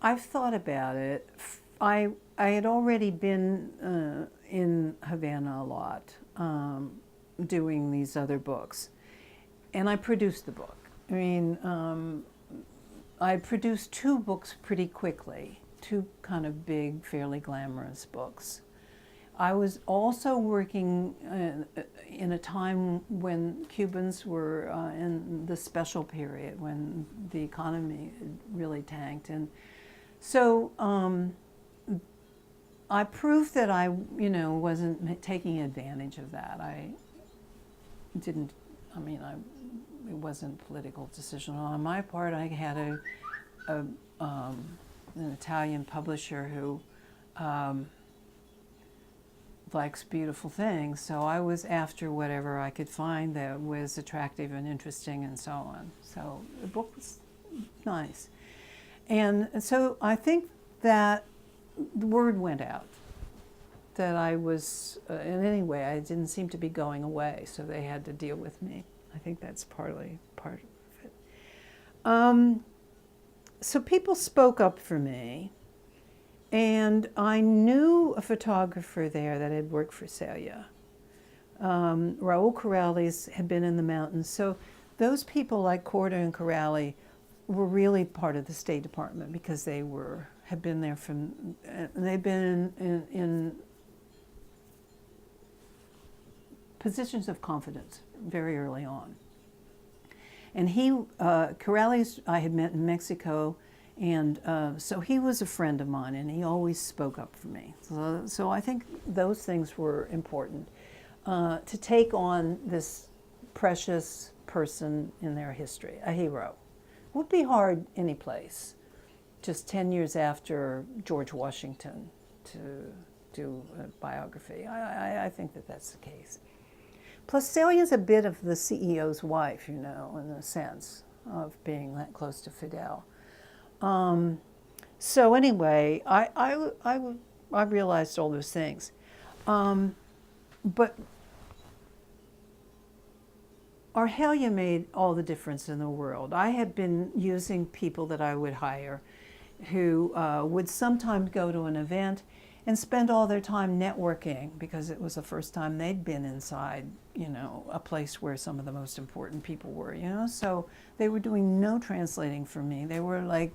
I've thought about it. I had already been in Havana a lot, doing these other books, and I produced the book. I mean, I produced two books pretty quickly, two kind of big, fairly glamorous books. I was also working in a time when Cubans were in the special period when the economy really tanked, and so I proved that I, wasn't taking advantage of that. I didn't. I mean, it wasn't a political decision on my part. I had an Italian publisher who likes beautiful things, so I was after whatever I could find that was attractive and interesting and so on. So the book was nice. And so I think that the word went out that I was, in any way, I didn't seem to be going away, so they had to deal with me. I think that's partly part of it. So people spoke up for me. And I knew a photographer there that had worked for Celia. Raul Corrales had been in the mountains. So those people like Corda and Corrali were really part of the State Department because they had been there from, they'd been in positions of confidence very early on. And Corrales I had met in Mexico. And so he was a friend of mine, and he always spoke up for me. So I think those things were important. To take on this precious person in their history, a hero, would be hard any place, just 10 years after George Washington, to do a biography. I think that that's the case. Plus, Celia's a bit of the CEO's wife, in a sense of being that close to Fidel. So anyway, I realized all those things. But Argelia made all the difference in the world. I had been using people that I would hire who would sometimes go to an event and spend all their time networking because it was the first time they'd been inside, a place where some of the most important people were, So they were doing no translating for me. They were like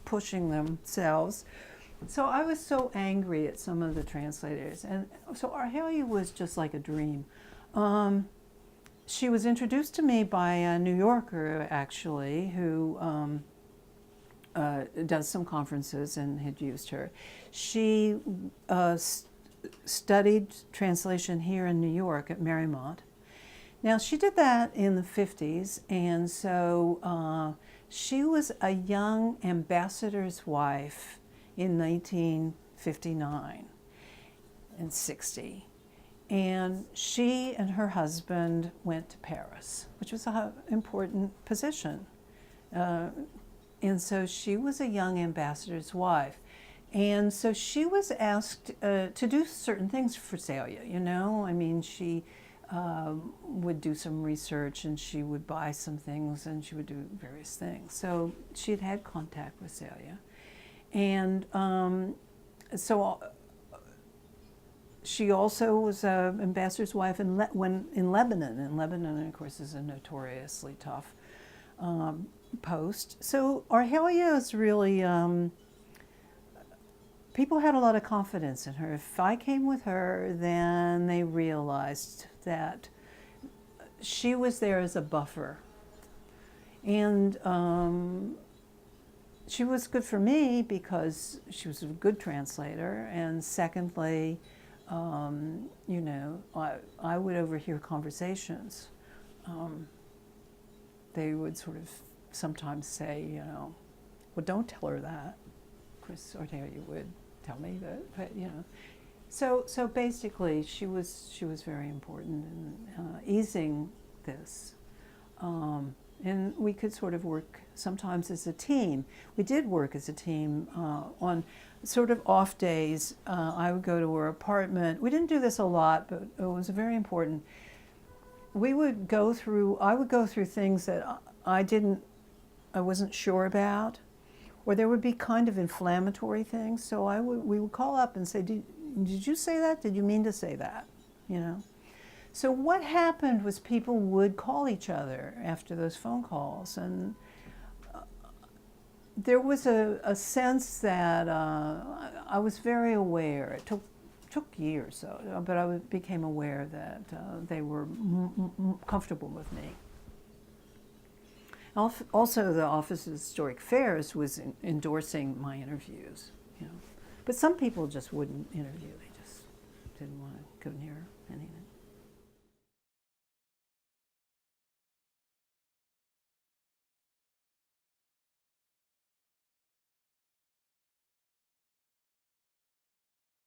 pushing themselves. So I was so angry at some of the translators. And so Argelia was just like a dream. She was introduced to me by a New Yorker, actually, who does some conferences and had used her. She studied translation here in New York at Marymount. Now, she did that in the 50s, and so she was a young ambassador's wife in 1959 and 60. And she and her husband went to Paris, which was an important position. And so she was a young ambassador's wife. And so she was asked to do certain things for Celia, I mean, she would do some research and she would buy some things and she would do various things. So she had had contact with Celia. And so she also was an ambassador's wife in Lebanon. And Lebanon, of course, is a notoriously tough post. So Argelia is really, people had a lot of confidence in her. If I came with her, then they realized that she was there as a buffer. And she was good for me because she was a good translator. And secondly, I would overhear conversations. They would sort of sometimes say, well, don't tell her that. Chris Argelia would tell me that, but So basically, she was very important in easing this, and we could sort of work sometimes as a team. We did work as a team on sort of off days. I would go to her apartment. We didn't do this a lot, but it was very important. I would go through things that I wasn't sure about, or there would be kind of inflammatory things. So we would call up and say, did you say that? Did you mean to say that? You know? So what happened was people would call each other after those phone calls, and there was a sense that I was very aware. It took years, though, but I became aware that they were comfortable with me. Also, the Office of Historic Affairs was endorsing my interviews, you know. But some people just wouldn't interview. They just didn't want to go near anything.